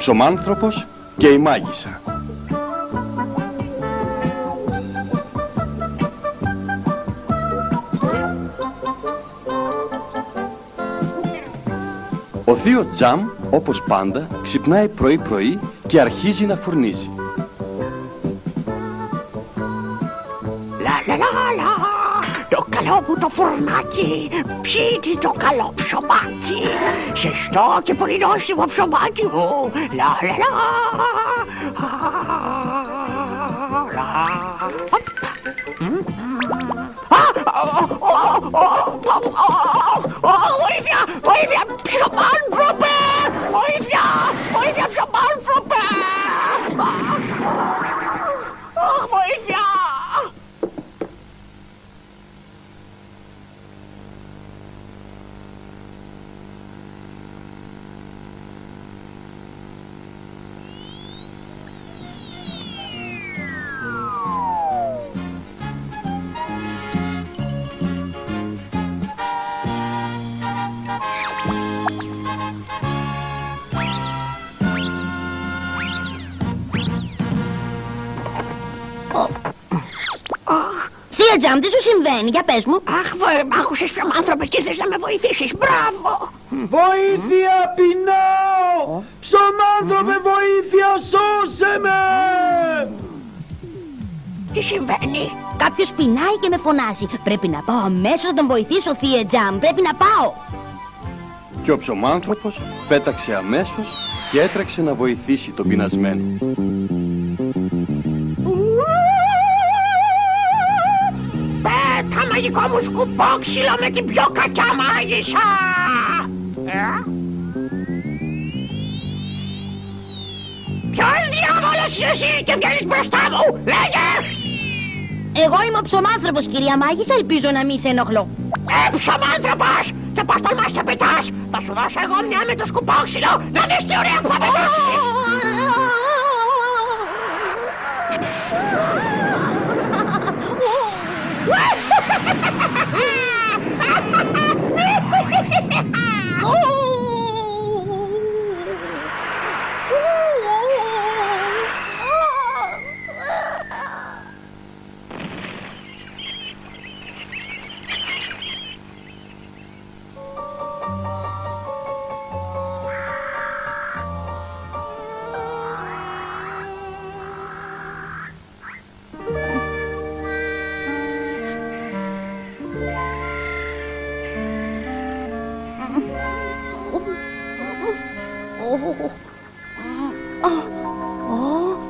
ψωμάνθρωπος και η μάγισσα. Ο θείο Τζαμ, όπως πάντα, ξυπνάει πρωί-πρωί και αρχίζει να φουρνίζει. Λα, το καλό μου το φουρνάκι, πιείτε το καλό ψωμάκι, ζεστό και πολύ νόστιμο ψωμάκι μου. Βοήθεια, βοήθεια, ψωμάνθρωπε! Βοήθεια, βοήθεια, ψωμάνθρωπε! Βοήθεια! Θεία Τζαμ, τι σου συμβαίνει, για πες μου. Αχ, μ' άκουσες ψωμάνθρωπε και θες να με βοηθήσεις, μπράβο! Βοήθεια, πεινάω! Ψωμάνθρωπε, βοήθεια, σώσε με! Τι συμβαίνει? Κάποιος πεινάει και με φωνάζει. Πρέπει να πάω αμέσως να τον βοηθήσω, Θεία Τζαμ, πρέπει να πάω. Και ο ψωμάνθρωπος πέταξε αμέσως και έτρεξε να βοηθήσει τον πεινασμένο. Πέτα μαγικό μου σκουπόξυλο με την πιο κακιά μάγισσα! Ποιος διάβολος είσαι εσύ και βγαίνεις μπροστά μου, λέγε! Εγώ είμαι ο ψωμάνθρωπος, κυρία Μάγισσα, ελπίζω να μην σε ενοχλώ. Ψωμάνθρωπος! Και πώς τολμάς και πετάς! Θα σου δώσω εγώ μια με το σκουπόξυλο να δεις τι ωραία που θα πετάξεις!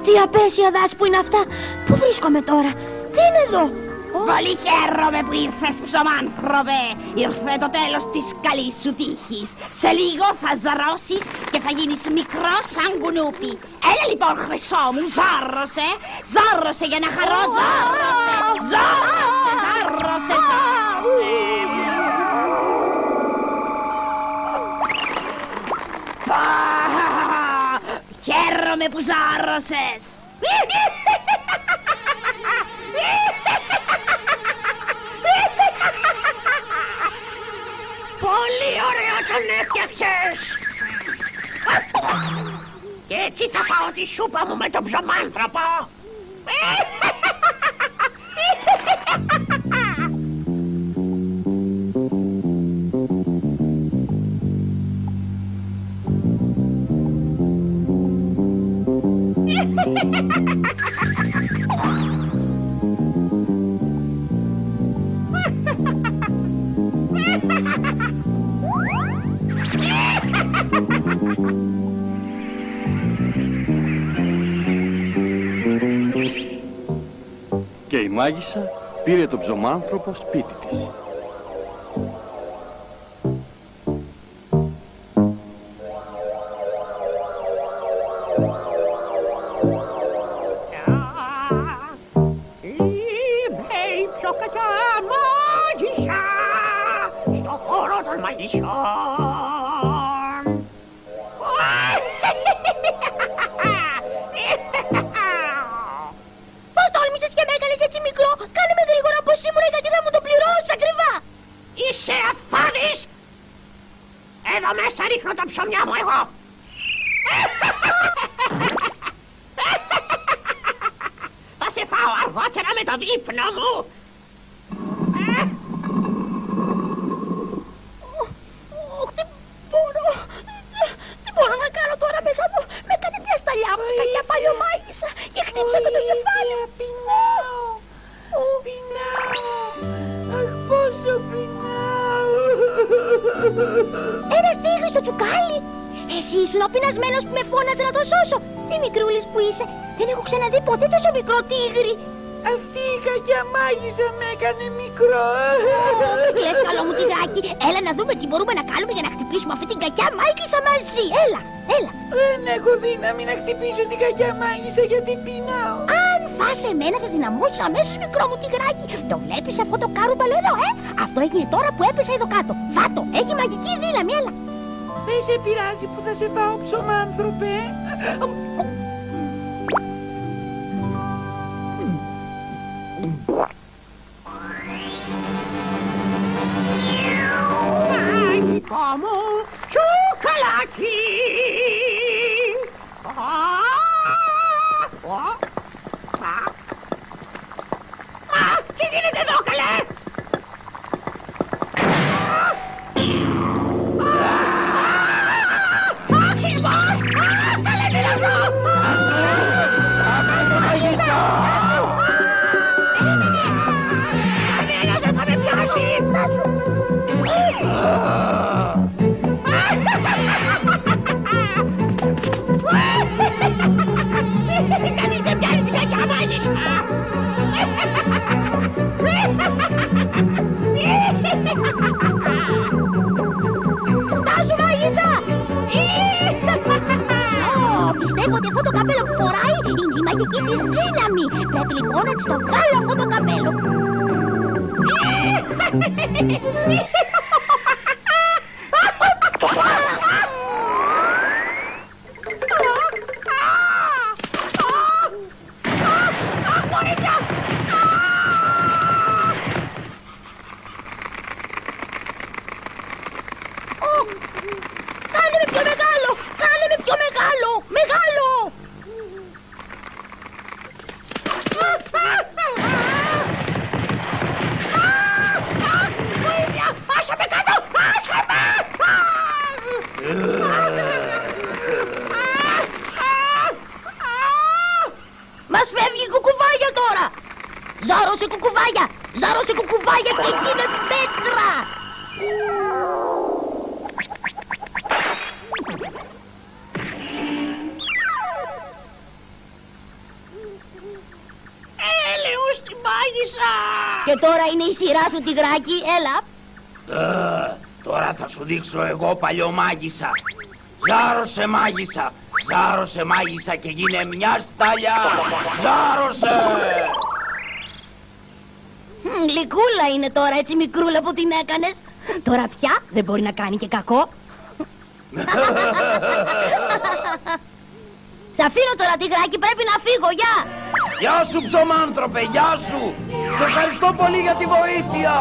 Τι απέσια δάση που είναι αυτά. Πού βρίσκομαι τώρα, τι είναι εδώ? Πολύ χαίρομαι που ήρθες, ψωμάνθρωπε. Ήρθε το τέλος της καλής σου τύχης. Σε λίγο θα ζαρώσεις και θα γίνεις μικρό σαν κουνούπι. Έλα λοιπόν, χρυσό μου, ζάρωσε. Ζάρωσε για να χαρώ, ζάρωσε. Ζάρωσε, ζάρωσε, ζάρωσε. Χαίρομαι που ζάρωσες. Πολύ ωραία τον έφτιαξες! Και έτσι θα φάω τη σούπα μου με τον ψωμάνθρωπο! Και η μάγισσα πήρε τον ψωμάνθρωπο σπίτι της. Είμαι η πιο κακιά μάγισσα στο χώρο των μαγισσών. Πώς τόλμησες και με έκανες έτσι μικρό? Κάνε με γρήγορα πως ήμουν γιατί θα μου το πληρώσεις ακριβά. το δείπνο μου. Τι μπορώ να κάνω τώρα μέσα μου. Με έκανε μια σταλιά μου, κακιά παλιωμάγισσα και χτύψα με το κεφάλι. Πεινάω. Αχ, πόσο πεινάω. Ένας τίγρης στο τσουκάλι. Εσύ ήσουν ο πεινασμένος που με φώναζε να το σώσω. Τι μικρούλης που είσαι. Δεν έχω ξαναδεί ποτέ τόσο μικρό τίγρη. Αυτή η κακιά μάγισσα με έκανε μικρό. Τι κλαις, καλό μου τυγράκι. Έλα να δούμε τι μπορούμε να κάνουμε για να χτυπήσουμε αυτή την κακιά μάγισσα μαζί. Έλα. Δεν έχω δύναμη να χτυπήσω την κακιά μάγισσα γιατί πεινάω. Αν φας εμένα θα δυναμώσεις αμέσως, μικρό μου τυγράκι. Το βλέπεις αυτό το κάρουπαλο εδώ, Αυτό έγινε τώρα που έπεσα εδώ κάτω. Φάτο, έχει μαγική δύναμη, έλα. Δεν σε πειράζει που θα σε φάω, ψωμάνθρωπε. Μαγικό μου τσουκαλάκι. Τι γίνεται εδώ, καλέ? Άξιλμος! Καλέ, τι είναι αυτό? Κανένας δεν θα με πιάσει! Κανείς δεν πιάνει την κακιά μάγισσα! Στάσου, μάγισσα! Πιστεύω ότι αυτό το καπέλο που φοράει είναι η μαγική της δύναμη. Πρέπει λοιπόν να της το βγάλω αυτό το καπέλο. Κάνε με πιο μεγάλο! Κάνε με πιο μεγάλο! Μεγάλο! Άσε με κάτω! Άσε με! Μας φεύγει κουκουβάγια τώρα! Ζάρωσε κουκουβάγια! Ζάρωσε κουκουβάγια και γίνε πέτρα! Έλεος τη μάγισσα! Και τώρα είναι η σειρά σου, τυγράκι, έλα. Τώρα θα σου δείξω εγώ, παλιωμάγισσα. Ζάρωσε μάγισσα και γίνε μια σταλιά. Ζάρωσε! Γλυκούλα είναι τώρα, έτσι μικρούλα που την έκανες. Τώρα πια δεν μπορεί να κάνει και κακό. Σ' αφήνω τώρα, τυγράκι, πρέπει να φύγω, γεια! Γεια σου, ψωμάνθρωπε, γεια σου! Σε ευχαριστώ πολύ για τη βοήθεια!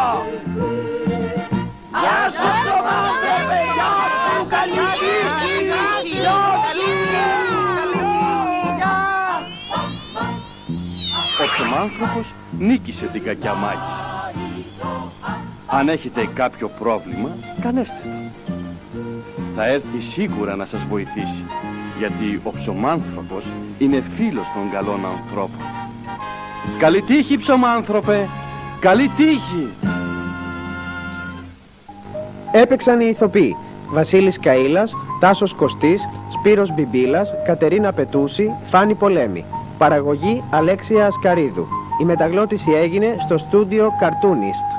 Γεια σου, ψωμάνθρωπε, γεια σου! Καλή τύχη! Γεια σου! Ο ψωμάνθρωπος νίκησε την κακιά μάγισσα. Αν έχετε κάποιο πρόβλημα, κανέστε το. Θα έρθει σίγουρα να σας βοηθήσει, γιατί ο ψωμάνθρωπος είναι φίλος των καλών ανθρώπων. Καλή τύχη, ψωμάνθρωπε! Καλή τύχη! Έπαιξαν οι ηθοποιοί Βασίλης Καΐλας, Τάσος Κωστής, Σπύρος Μπιμπίλας, Κατερίνα Πετούση, Φάνη Πολέμη. Παραγωγή Αλέξια Ασκαρίδου. Η μεταγλώτηση έγινε στο στούντιο Cartoonist.